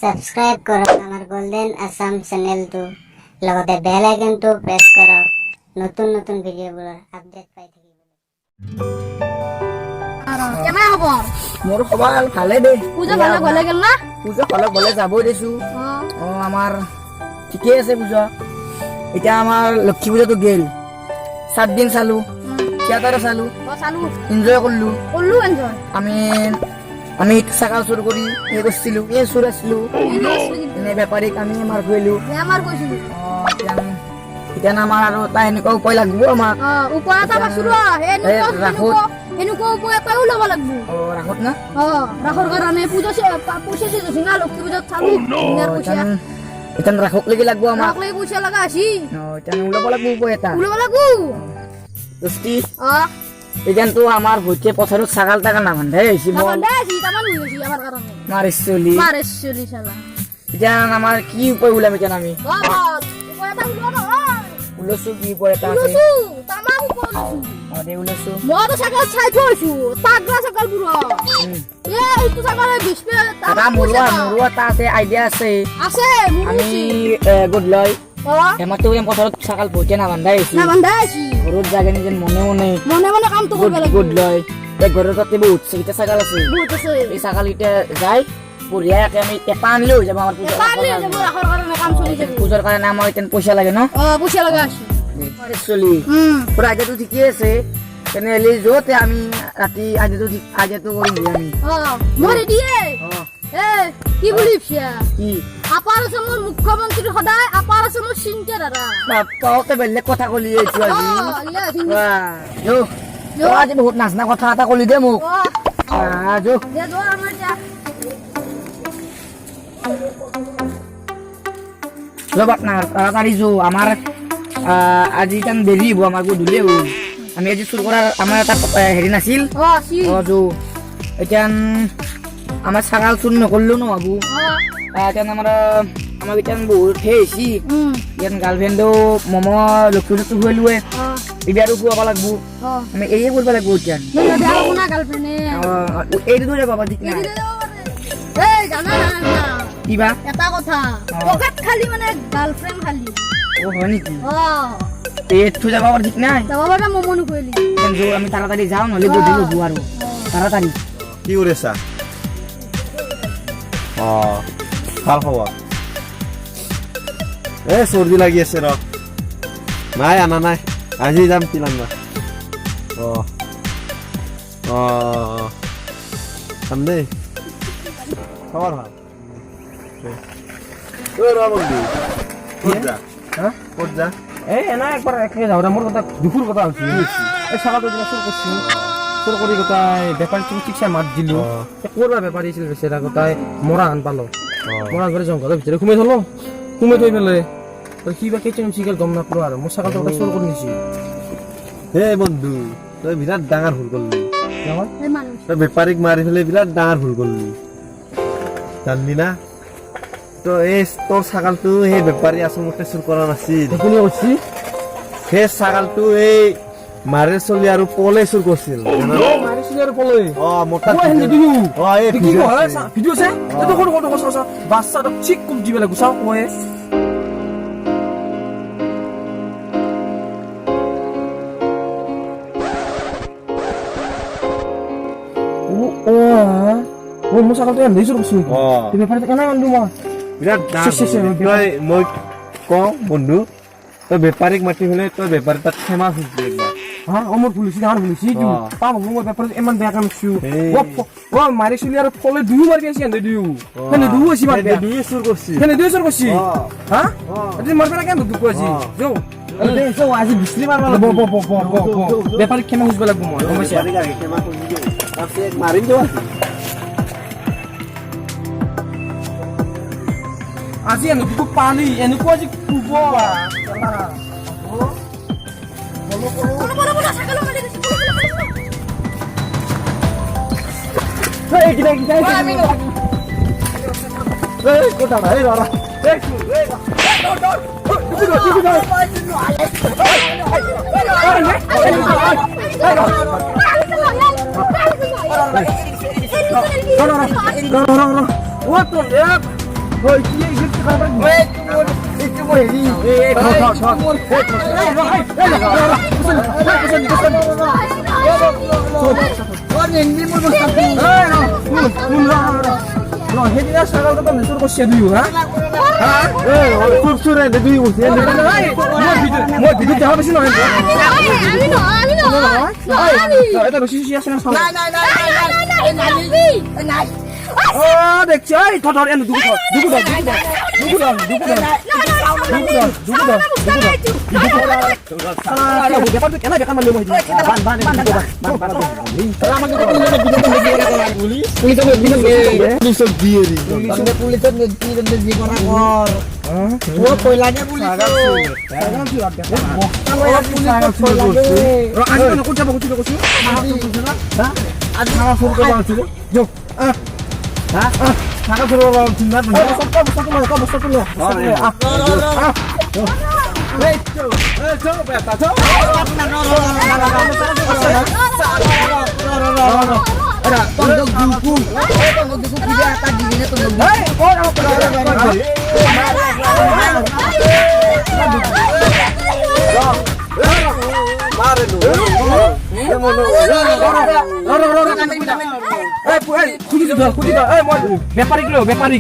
Subscribe কৰক আমাৰ golden Assam চেনেলটো লগতে বেল আইকনটো প্ৰেছ কৰক নতুন নতুন ভিডিঅ'বোৰৰ আপডেট পাই থাকিবলৈ। কেনে খবৰ? মোৰ খবৰ ভালে দে। পূজা ভালে গলে গেল না? পূজা ভালে গলে যাবই দিছো। আমাৰ ঠিকে আছে পূজা। এতিয়া আমাৰ লক্ষ্মী পূজাটো গেল 7 দিন চালো, থিয়েটাৰ চালো, এনজয় কৰলো। আমি ছাগাল চুৰ কৰি কৰিছিলো, চুৰ আছিলো এনে বেপাৰীক আমি মাৰ খুৱাইলো। এতিয়া আমাৰ আৰু এটা এনেকুৱা উপায় লাগব আমাক। ৰাখত না এতিয়া ৰাখক লাগি লাগব আমাক। ওলাব লাগব উপায় এটা। এতিয়াতো আমাৰ ভোটে পথাৰত ছাগাল টাগাল নাবান্ধাই আহিছে মাৰিছ চলি। এতিয়া আমাৰ কি উপায় ওলাম? এতিয়া আমি ওলাইছো কি উপায় এটা আছে আইডিয়া আছে। আমি গধূলি এমাতো পথাৰত ছাগাল ভোটে নাবান্ধাই আহিছে ঘৰত জাগে নিজে মনে মনে কামটো কৰিব লাগিব। গধূলি ঘৰৰ তাতে বহুত কেইটা ছাগাল আছে, এই ছাগাল কেইটা যাই বঢ়িয়াকে আমি টেপা আনিলে হৈ যাব। আমাৰ পূজাৰ কাৰণে আমাৰ এতিয়া পইচা লাগে ন? পইচা লগা চলি পুৰা আইডিয়াটো ঠিকেই আছে। তেনেহ'লে য'তে আমি ৰাতি আইডিয়াটো কৰিম আমি। কি বুলি কি আপাৰ আসামৰ মুখ্যমন্ত্ৰী সদায় আপাৰ আসামৰ চিন্তা দাদা তহঁতে বেলেগ কথা কলি আজি। আজি বহুত নাচনা কথা এটা কলি দে মোক। তাড়াতাড়ি আমাৰ আজি টান দেৰি হ'ব, আমাৰ গধূলি হ'ব। আমি আজি চুৰ কৰাৰ আমাৰ এটা হেৰি নাছিল। এতিয়া আমাৰ ছাগাল চুৰ নকৰিলেও নহ'ব। এতিয়া আমাক এতিয়া বহুত হেৰি ইয়াত গাৰ্লফ্ৰেণ্ডো মম লক্ষ্মী পূজাটো খুৱালোৱে, বিয়াৰো খুৱাব লাগব। আমি এয়ে কৰিব লাগিব। এতিয়া এইটো পাবা ঠিক নাই কিবা এটা কথা পকেট খালি মানে গাৰ্লফ্ৰেণ্ড খালি। হয় নেকি? এইটো যাব ঠিক নাই। আমি তাড়াতাড়ি যাওঁ, নহ'লে গধূলি হ'ব আৰু তাড়াতাড়ি। কি কৰি আছা? ভাল খবৰ? চৰ্দি লাগি আছে ৰ। নাই আনা নাই, আজি যাম কি লাংবা। যাম দেই। খবৰ ভাল? ক'ত যা? এনে একবাৰ একে যাওঁ। মোৰ কথা দুখৰ কথা হৈছে। এই ছাগালটো চুৰ কৰিছিল, চুৰ কৰি গোটাই বেপাৰী ঠিকছে মাত দিলো। ক'ৰবা বেপাৰী আছিল বেচেৰা, গোটাই মৰা হান পালো। মৰা হান জংঘলৰ ভিতৰত সোমাই থলো। সোমাই থৈ পেলাই সি বা কেইটা চিকেল গম নাপালো আৰু মোৰ ছাগালটো চুৰ কৰি নিছিল। হে বন্ধু, তই বিৰাট ডাঙৰ ভুল কৰিলি। তই বেপাৰীক মাৰি পেলাই বিৰাট ডাঙৰ ভুল কৰিলি, জানলি না? তো এই তোৰ ছাগালটো সেই বেপাৰী আচলতে চুৰ কৰা নাছিল। কোনে কৈছি? সেই ছাগালটো এই মাৰে চলি আৰু পলে চুৰ কৰিছিল। মোৰ ছাগালটো এনে চুৰ কৰিছিল। বেপাৰী কেনে আনিলো মই মই কওঁ বন্ধু, তই বেপাৰীক মাতি পেলাই তই বেপাৰী তাত ক্ষমা খুজিবি একবাৰ। মোৰ ভুলিছি মই বেপাৰী ইমান বেয়া কাম মাৰি চলি আৰু ফলে দুয়ো মাৰি আছে। দুয়ো চুৰ কৰিছি। মাৰিব কেন দুখ আজি আজি বিচলি মাৰিব লাগিব। বেপাৰীক ক্ষমা খুজিব লাগিব মই। মাৰিম দিওঁ আজি এনেকুৱা পালি এনেকুৱা আজি খুব সেইদিনা ছাগলটো তই চুৰ কৰিছে দুয়ো হা খুব চুৰে দুই উঠে মই ভিডিঅ'ত দেখা পাইছি নহয় আমি নহয় এটা ৰচি চচি আছে না নাই নাই নাই নাই নাই অ দেখছি এই ধর এনে দুকু ছাগল চুৰ কৰিব চিন্তা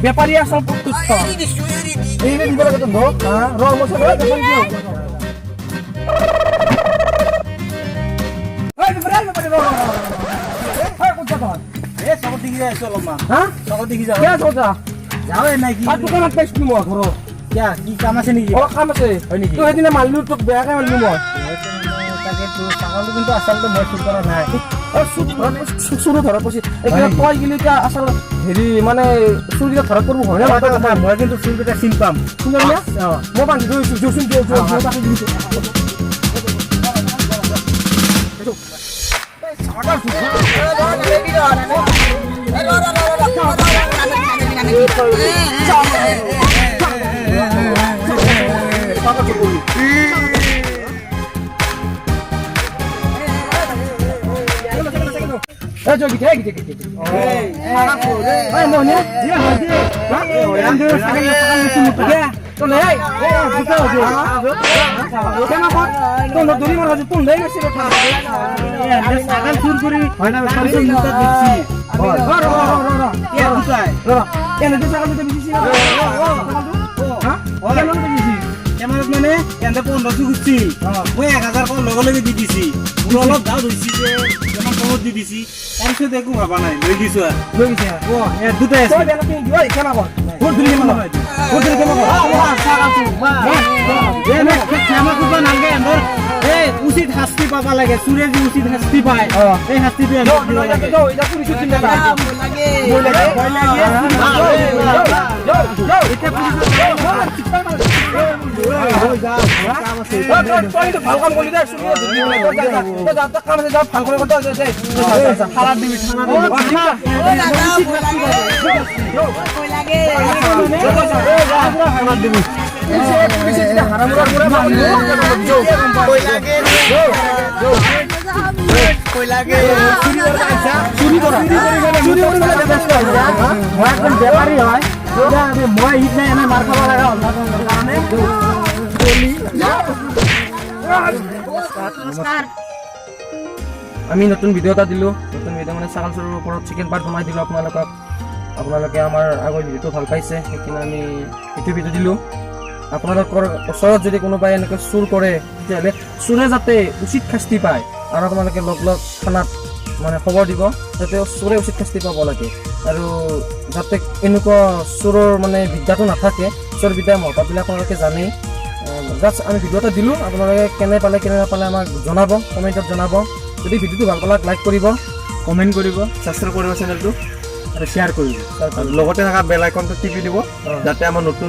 বেপাৰী আচল প্ৰস্তুত দিব লাগে দোকানত পাইছিলো মই ঘৰত কি কাম আছে নেকি কাম আছে হয় নেকি তো সেইদিনা মাৰিলো তোক বেয়াকে মাৰিলো মই তাকেতো ছাগলটো কিন্তু আচলতে মই চুৰ কৰা নাই চুৰো ধৰা পছি এইবিলাক তই গিলি এতিয়া আচল হেৰি মানে চুৰকেইটা ধৰা কৰিব হয় না মই কিন্তু চুৰকেইটা চিন পাম শুন মই বান্ধি থৈছো জোচোন মানে এনে 1500 গুছি মই 1000 কম লগে লগে দি দিছি মোৰ অলপ দাও ধইছি যে কেমন কমত দি দিছি তাৰপিছত একো ভাবা নাই লৈ দিছো ও এ দুটাই আছে উচিত শাস্তি পাবা লাগে চুৰে যি উচিত শাস্তি পায় এই শাস্তিটো ভাল কাম কৰি দে ভাল কৰি খাৰাপ দিবি বেপাৰী হয় মই ঈদ নাই এনে মাৰ খাব লগা আমি নতুন ভিডিঅ' এটা দিলোঁ নতুন ভিডিঅ' মানে ছাগল চুৰৰ ওপৰত চিকেন পাৰ্ট বনাই দিলোঁ আপোনালোকে আমাৰ আগৰ ভিডিঅ'টো ভাল পাইছে সেইকাৰণে আমি এইটো ভিডিঅ' দিলোঁ আপোনালোকৰ ওচৰত যদি কোনোবাই এনেকৈ চুৰ কৰে তেতিয়াহ'লে চুৰে যাতে উচিত শাস্তি পায় আৰু আপোনালোকে লগ থানাত মানে খবৰ দিব যাতে চোৰে উচিত শাস্তি পাব লাগে আৰু যাতে এনেকুৱা চোৰৰ মানে বিদ্যাটো নাথাকে চোৰ বিদ্যাৰ মহত্ববিলাক আপোনালোকে জানেই জাষ্ট আমি ভিডিঅ' এটা দিলোঁ আপোনালোকে কেনে নাপালে আমাক জনাব কমেণ্টত জনাব যদি ভিডিঅ'টো ভাল পালে লাইক কৰিব কমেণ্ট কৰিব ছাবস্ক্ৰাইব কৰিব চেনেলটো আৰু শ্বেয়াৰ কৰিব আৰু লগতে থকা বেল আইকনটো টিপি দিব যাতে আমাৰ নতুন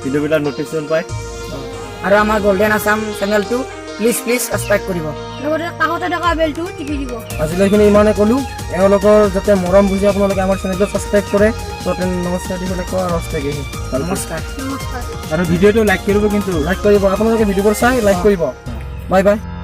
ভিডিঅ'বিলাক নটিফিকেশ্যন পায় আৰু আমাৰ গোল্ডেন আছাম চেনেলটো প্লিজ ছাবস্ক্ৰাইব কৰিব লগতে কাষতে থকা বেলটো টিপি দিব আজিলৈ এইখিনি ইমানে ক'লোঁ এওঁলোকৰ যাতে মৰম বুজি আপোনালোকে আমাৰ চেনেলটো ছাবস্ক্ৰাইব কৰে যাতে নমস্কাৰ দিবলৈ কোৱা ৰাস্তাকে নমস্কাৰ নমস্কাৰ আৰু ভিডিঅ'টো লাইক কৰিব কিন্তু লাইক কৰিব আপোনালোকে ভিডিঅ'বোৰ চাই লাইক কৰিব বাই বাই